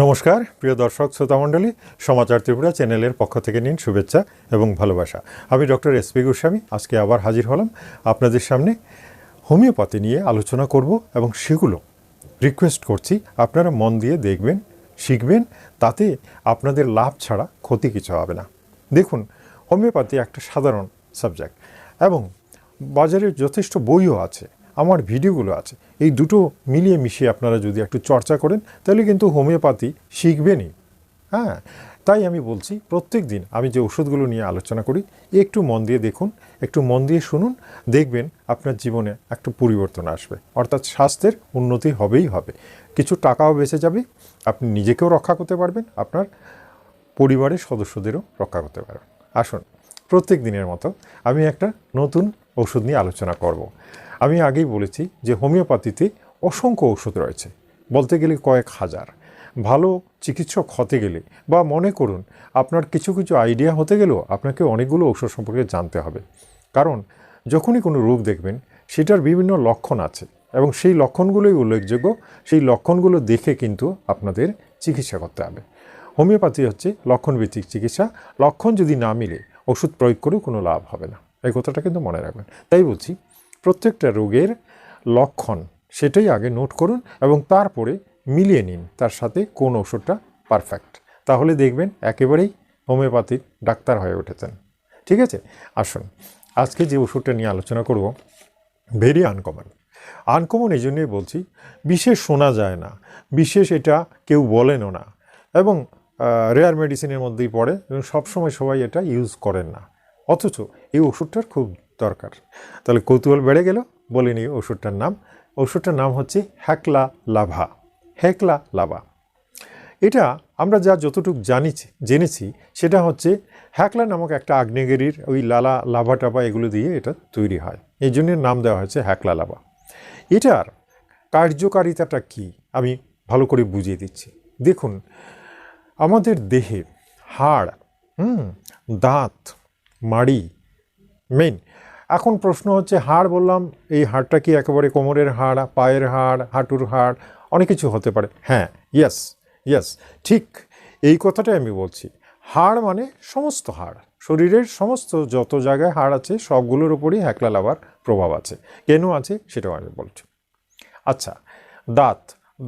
নমস্কার প্রিয় দর্শক শ্রোতামণ্ডলী, সমাচার ত্রিপুরা চ্যানেলের পক্ষ থেকে নিন শুভেচ্ছা এবং ভালোবাসা। আমি ডক্টর SP গোস্বামী আজকে আবার হাজির হলাম আপনাদের সামনে। হোমিওপ্যাথি নিয়ে আলোচনা করব এবং সেগুলো রিকোয়েস্ট করছি আপনারা মন দিয়ে দেখবেন, শিখবেন, তাতে আপনাদের লাভ ছাড়া ক্ষতি কিছু হবে না। দেখুন, হোমিওপ্যাথি একটা সাধারণ সাবজেক্ট এবং বাজারে যথেষ্ট বইও আছে, আমার ভিডিওগুলো আছে। এই দুটো মিলিয়ে মিশিয়ে আপনারা যদি একটু চর্চা করেন তাহলে কিন্তু হোমিওপ্যাথি শিখবেনই। হ্যাঁ, তাই আমি বলছি প্রত্যেক দিন আমি যে ওষুধগুলো নিয়ে আলোচনা করি একটু মন দিয়ে দেখুন, একটু মন দিয়ে শুনুন, দেখবেন আপনার জীবনে একটা পরিবর্তন আসবে, অর্থাৎ স্বাস্থ্যের উন্নতি হবেই হবে। কিছু টাকাও বেঁচে যাবে, আপনি নিজেকেও রক্ষা করতে পারবেন, আপনার পরিবারের সদস্যদেরও রক্ষা করতে পারবেন। আসুন, প্রত্যেক দিনের মতো আমি একটা নতুন ওষুধ নিয়ে আলোচনা করব। আমি আগেই বলেছি যে হোমিওপ্যাথিতে অসংখ্য ওষুধ রয়েছে, বলতে গেলে কয়েক হাজার। ভালো চিকিৎসক হতে গেলে বা মনে করুন আপনার কিছু কিছু আইডিয়া হতে গেলেও আপনাকে অনেকগুলো ওষুধ সম্পর্কে জানতে হবে। কারণ যখনই কোনো রোগ দেখবেন সেটার বিভিন্ন লক্ষণ আছে এবং সেই লক্ষণগুলোই উল্লেখযোগ্য, সেই লক্ষণগুলো দেখে কিন্তু আপনাদের চিকিৎসা করতে হবে। হোমিওপ্যাথি হচ্ছে লক্ষণভিত্তিক চিকিৎসা। লক্ষণ যদি না মিলে ওষুধ প্রয়োগ করেও কোনো লাভ হবে না, এই কথাটা কিন্তু মনে রাখবেন। তাই বলছি প্রত্যেকটা রোগের লক্ষণ সেটাই আগে নোট করুন এবং তারপরে মিলিয়ে নিন তার সাথে কোন ওষুধটা পারফেক্ট, তাহলে দেখবেন একেবারেই হোমিওপ্যাথির ডাক্তার হয়ে উঠেছেন। ঠিক আছে, আসুন আজকে যে ওষুধটা নিয়ে আলোচনা করব ভেরি আনকমন এই জন্যই বলছি, বিশেষ শোনা যায় না, বিশেষ এটা কেউ বলেনও না এবং রেয়ার মেডিসিনের মধ্যেই পড়ে এবং সবসময় সবাই এটা ইউজ করেন না, অথচ এই ওষুধটার খুব দরকার। তাহলে কৌতূহল বেড়ে গেল, বলে নিই ওষুধটার নাম। ওষুধটার নাম হচ্ছে হেকলা লাভা। হেকলা লাভা, এটা আমরা যা যতটুকু জেনেছি সেটা হচ্ছে হেকলা নামক একটা আগ্নেয়গিরির ওই লাভা টাভা এগুলো দিয়ে এটা তৈরি হয়, এই জন্য নাম দেওয়া হয়েছে হেকলা লাভা। এটার কার্যকারিতাটা কি আমি ভালো করে বুঝিয়ে দিচ্ছি। দেখুন, আমাদের দেহে হাড়, দাঁত, মাড়ি মেইন। এখন প্রশ্ন হচ্ছে হাড় বললাম, এই হাড়টা কি একেবারে কোমরের হাড়, পায়ের হাড়, হাঁটুর হাড়, অনেক কিছু হতে পারে। হ্যাঁ, ইয়েস, ঠিক এই কথাটাই আমি বলছি। হাড় মানে সমস্ত হাড়, শরীরের সমস্ত যত জায়গায় হাড় আছে সবগুলোর উপরই হেকলা লাভার প্রভাব আছে। কেন আছে সেটাও আমি বলছি। আচ্ছা,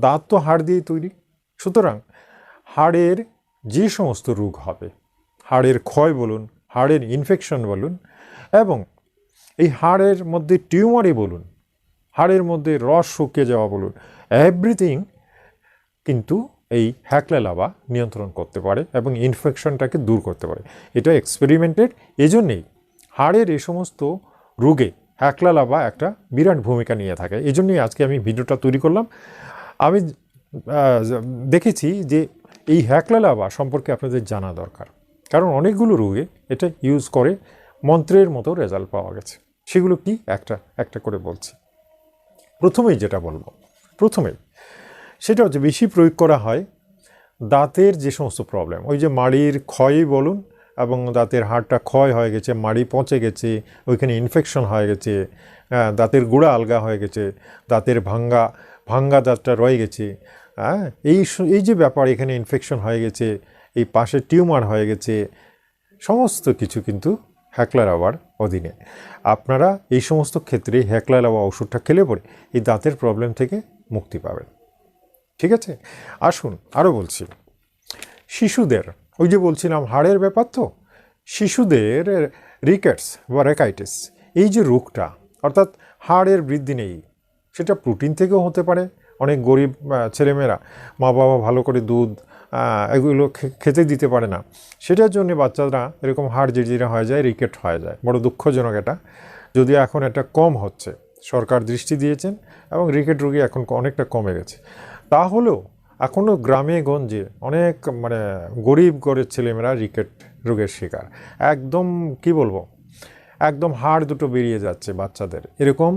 দাঁত তো হাড় দিয়ে তৈরি, সুতরাং হাড়ের যে সমস্ত রোগ হবে, হাড়ের ক্ষয় বলুন, হাড়ের ইনফেকশন বলুন, এবং এই হাড়ের মধ্যে টিউমারই বলুন, হাড়ের মধ্যে রস শুকিয়ে যাওয়া বলুন, এভরিথিং কিন্তু এই হেকলা লাভা নিয়ন্ত্রণ করতে পারে এবং ইনফেকশনটাকে দূর করতে পারে। এটা এক্সপেরিমেন্টেড, এজন্যেই হাড়ের এই সমস্ত রোগে হেকলা লাভা একটা বিরাট ভূমিকা নিয়ে থাকে। এই জন্যই আজকে আমি ভিডিওটা তৈরি করলাম। আমি দেখেছি যে এই হেকলা লাভা সম্পর্কে আপনাদের জানা দরকার, কারণ অনেকগুলো রোগে এটা ইউজ করে মন্ত্রের মতো রেজাল্ট পাওয়া গেছে। সেগুলো কি একটা একটা করে বলছি। প্রথমেই যেটা বলবো, সেটা হচ্ছে বেশি প্রয়োগ করা হয় দাঁতের যে সমস্ত প্রবলেম, ওই যে মাড়ির ক্ষয়ই বলুন এবং দাঁতের হাড়টা ক্ষয় হয়ে গেছে, মাড়ি পচে গেছে, ওইখানে ইনফেকশন হয়ে গেছে, দাঁতের গুঁড়া আলগা হয়ে গেছে, দাঁতের ভাঙ্গা দাঁতটা রয়ে গেছে, এই যে ব্যাপার, এখানে ইনফেকশন হয়ে গেছে, এই পাশে টিউমার হয়ে গেছে, সমস্ত কিছু কিন্তু হেকলা লাভার অধীনে। আপনারা এই সমস্ত ক্ষেত্রে হেকলা লাভা ওষুধটা খেলে পরে এই দাঁতের প্রবলেম থেকে মুক্তি পাবেন। ঠিক আছে, আসুন আরও বলছি। শিশুদের, ওই যে বলছিলাম হাড়ের ব্যাপার, তো শিশুদের রিকেটস বা রেকাইটিস, এই যে রোগটা, অর্থাৎ হাড়ের বৃদ্ধি নেই, সেটা প্রোটিন থেকেও হতে পারে। অনেক গরিব ছেলেমেয়েরা মা বাবা ভালো করে দুধ এগুলো খেতে দিতে পারে না, সেটার জন্য বাচ্চারা এরকম হাড় জিরজিরা হয়ে যায়, রিকেট হয়ে যায়। বড় দুঃখজনক এটা, যদিও এখন এটা কম হচ্ছে, সরকার দৃষ্টি দিয়েছেন এবং রিকেট রোগী এখন অনেকটা কমে গেছে। তাহলেও এখনও গ্রামে গঞ্জে অনেক গরিব ঘরের ছেলেমেয়েরা রিকেট রোগের শিকার। একদম কি বলবো, একদম হাড় দুটো বেরিয়ে যাচ্ছে বাচ্চাদের, এরকম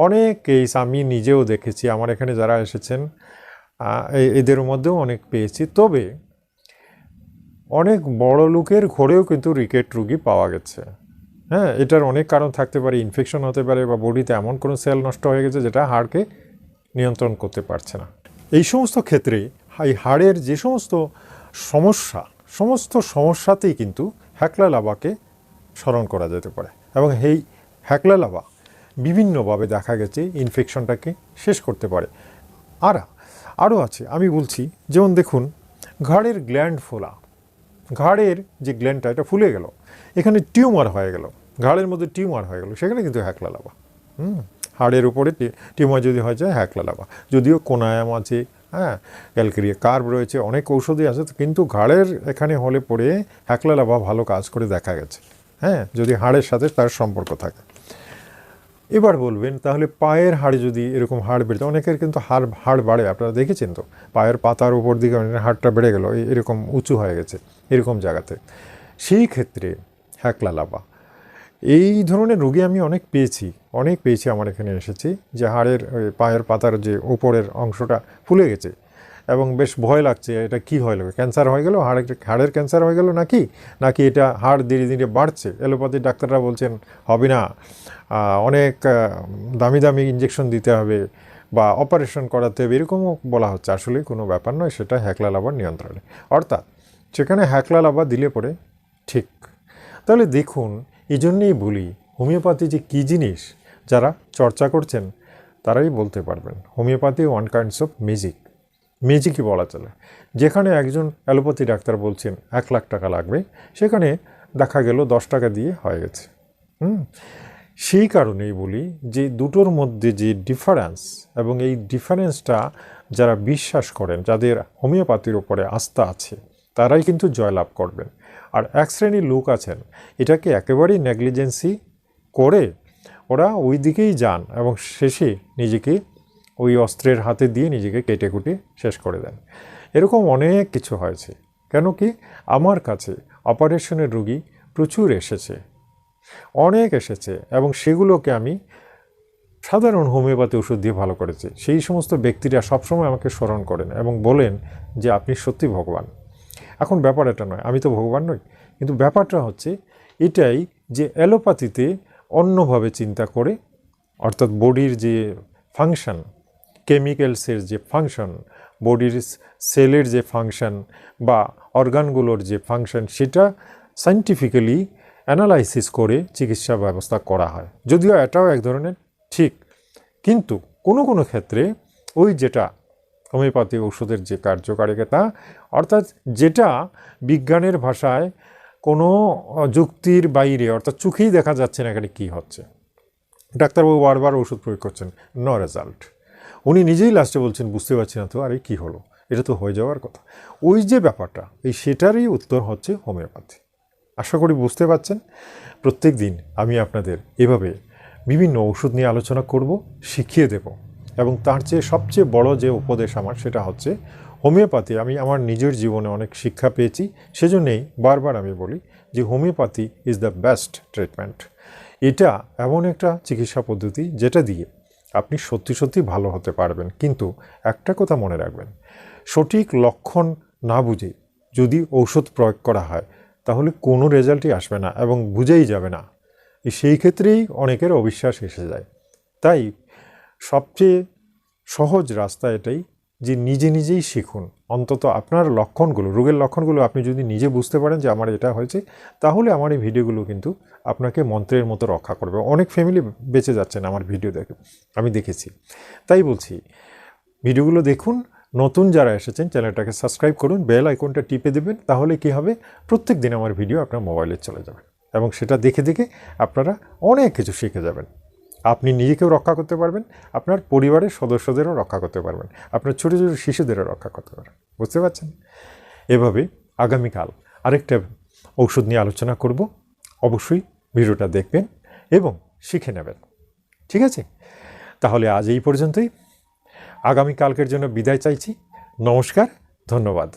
অনেক কেস আমি নিজেও দেখেছি। আমার এখানে যারা এসেছেন এদের মধ্যেও অনেক পেয়েছি। তবে অনেক বড় লোকের ঘরেও কিন্তু রিকেট রোগী পাওয়া গেছে। হ্যাঁ, এটার অনেক কারণ থাকতে পারে, ইনফেকশন হতে পারে বা বডিতে এমন কোনো সেল নষ্ট হয়ে গেছে যেটা হাড়কে নিয়ন্ত্রণ করতে পারছে না। এই সমস্ত ক্ষেত্রে এই হাড়ের যে সমস্ত সমস্ত সমস্যাতেই কিন্তু হ্যাকলা লাভাকে স্মরণ করা যেতে পারে। এবং এই হ্যাকলা লাভা বিভিন্নভাবে দেখা গেছে ইনফেকশনটাকে শেষ করতে পারে। আরও আছে, আমি বলছি, যেমন দেখুন ঘাড়ের গ্ল্যান্ড ফোলা, ঘাড়ের যে গ্ল্যান্ডটা এটা ফুলে গেল, এখানে টিউমার হয়ে গেল, ঘাড়ের মধ্যে টিউমার হয়ে গেল, সেখানে কিন্তু হ্যাকলা লাভা। হাড়ের উপরে টিউমার যদি হয়ে যায় হ্যাকলা লাভা। যদিও কোনায়াম আছে, হ্যাঁ, ক্যালকেরিয়া কার্ভ রয়েছে, অনেক ঔষধই আছে, কিন্তু ঘাড়ের এখানে হলে পরে হ্যাকলা লাভা ভালো কাজ করে দেখা গেছে, হ্যাঁ, যদি হাড়ের সাথে তার সম্পর্ক থাকে। এবার বলবেন তাহলে পায়ের হাড়ে যদি এরকম হাড় বেড়ে, অনেকের কিন্তু হাড় বাড়ে, আপনারা দেখেছেন তো, পায়ের পাতার উপর দিকে হাড়টা বেড়ে গেল, এরকম উঁচু হয়ে গেছে এরকম জায়গাতে, সেই ক্ষেত্রে হ্যাকলা লাভা। এই ধরনের রোগী আমি অনেক পেয়েছি আমার এখানে এসেছি, যে হাড়ের পায়ের পাতার যে উপরের অংশটা ফুলে গেছে এবং বেশ ভয় লাগছে, এটা কি হয়ে গেল, ক্যান্সার হয়ে গেল, হাড়ের ক্যান্সার হয়ে গেল নাকি এটা হাড় ধীরে ধীরে বাড়ছে। অ্যালোপ্যাথি ডাক্তাররা বলছেন হবে না, অনেক দামি ইঞ্জেকশন দিতে হবে বা অপারেশন করাতে হবে, এরকমও বলা হচ্ছে। আসলে কোনো ব্যাপার নয়, সেটা হ্যাকলা লাভার নিয়ন্ত্রণে, অর্থাৎ সেখানে হ্যাকলা লাভা দিলে পরে ঠিক। তাহলে দেখুন, এই জন্যেই বলি হোমিওপ্যাথি যে কী জিনিস, যারা চর্চা করছেন তারাই বলতে পারবেন। হোমিওপ্যাথি ওয়ান কাইন্ডস অফ ম্যাজিকই বলা চলে। যেখানে একজন অ্যালোপ্যাথি ডাক্তার বলছেন 1 লাখ টাকা লাগবে, সেখানে দেখা গেল 10 টাকা দিয়ে হয়ে গেছে। সেই কারণেই বলি যে দুটোর মধ্যে যে ডিফারেন্স, এবং এই ডিফারেন্সটা যারা বিশ্বাস করেন, যাদের হোমিওপ্যাথির উপরে আস্থা আছে, তারাই কিন্তু জয়লাভ করবেন। আর এক শ্রেণীর লোক আছেন এটাকে একেবারেই নেগলিজেন্সি করে ওরা ওই দিকেই যান এবং শেষে নিজেকে ওই অস্ত্রের হাতে দিয়ে নিজেকে কেটে কুটে শেষ করে দেন। এরকম অনেক কিছু হয়েছে। কেন কি, আমার কাছে অপারেশনের রোগী প্রচুর অনেক এসেছে এবং সেগুলোকে আমি সাধারণ হোমিওপ্যাথি ওষুধ দিয়ে ভালো করেছি। সেই সমস্ত ব্যক্তিরা সবসময় আমাকে স্মরণ করেন এবং বলেন যে আপনি সত্যি ভগবান। এখন ব্যাপার এটা নয়, আমি তো ভগবান নই, কিন্তু ব্যাপারটা হচ্ছে এটাই যে অ্যালোপ্যাথিতে অন্যভাবে চিন্তা করে, অর্থাৎ বডির যে ফাংশন, কেমিক্যালসের যে ফাংশন, বডির সেলের যে ফাংশন বা অর্গানগুলোর যে ফাংশন, সেটা সায়েন্টিফিক্যালি অ্যানালাইসিস করে চিকিৎসা ব্যবস্থা করা হয়। যদিও এটাও এক ধরনের ঠিক, কিন্তু কোনো ক্ষেত্রে ওই যেটা হোমিওপ্যাথি ওষুধের যে কার্যকারিতা, অর্থাৎ যেটা বিজ্ঞানের ভাষায় কোনো যুক্তির বাইরে, অর্থাৎ চোখেই দেখা যাচ্ছে না এখানে কী হচ্ছে, ডাক্তারবাবু বারবার ওষুধ প্রয়োগ করছেন, নো রেজাল্ট। উনি নিজেই লাস্টে বলছেন বুঝতে পারছি না তো, আরে কী হলো, এটা তো হয়ে যাওয়ার কথা। ওই যে ব্যাপারটা, সেটারই উত্তর হচ্ছে হোমিওপ্যাথি। আশা করি বুঝতে পারছেন। প্রত্যেক দিন আমি আপনাদের এভাবে বিভিন্ন ওষুধ নিয়ে আলোচনা করব, শিখিয়ে দেব, এবং তার চেয়ে সবচেয়ে বড় যে উপদেশ আমার, সেটা হচ্ছে হোমিওপ্যাথি। আমি আমার নিজের জীবনে অনেক শিক্ষা পেয়েছি, সেজন্যেই বারবার আমি বলি যে homeopathy is the best treatment. এটা এমন একটা চিকিৎসা পদ্ধতি যেটা দিয়ে আপনি সত্যি ভালো হতে পারবেন। কিন্তু একটা কথা মনে রাখবেন, সঠিক লক্ষণ না বুঝে যদি ঔষধ প্রয়োগ করা হয় তাহলে কোনো রেজাল্টই আসবে না এবং বুঝেই যাবে না। সেই ক্ষেত্রেই অনেকের অবিশ্বাস এসে যায়। তাই সবচেয়ে সহজ রাস্তা এটাই যে নিজেই শিখুন। অন্তত আপনার লক্ষণগুলো, রোগের লক্ষণগুলো আপনি যদি নিজে বুঝতে পারেন যে আমার এটা হয়েছে, তাহলে আমার এই ভিডিওগুলো কিন্তু আপনাকে মন্ত্রের মতো রক্ষা করবে। অনেক ফ্যামিলি বেঁচে যাচ্ছেন আমার ভিডিও দেখে, আমি দেখেছি। তাই বলছি ভিডিওগুলো দেখুন। নতুন যারা এসেছেন চ্যানেলটাকে সাবস্ক্রাইব করুন, বেল আইকনটা টিপে দেবেন, তাহলে কি হবে, প্রত্যেক দিন আমার ভিডিও আপনার মোবাইলে চলে যাবে এবং সেটা দেখে আপনারা অনেক কিছু শিখে যাবেন। আপনি নিজেকেও রক্ষা করতে পারবেন, আপনার পরিবারের সদস্যদেরও রক্ষা করতে পারবেন, আপনার ছোটো শিশুদেরও রক্ষা করতে পারবেন। বুঝতে পারছেন? এভাবে আগামীকাল আরেকটা ঔষধ নিয়ে আলোচনা করব। অবশ্যই ভিডিওটা দেখবেন এবং শিখে নেবেন। ঠিক আছে? তাহলে আজ এই পর্যন্তই। আগামীকালকের জন্য বিদায় চাইছি। নমস্কার, ধন্যবাদ।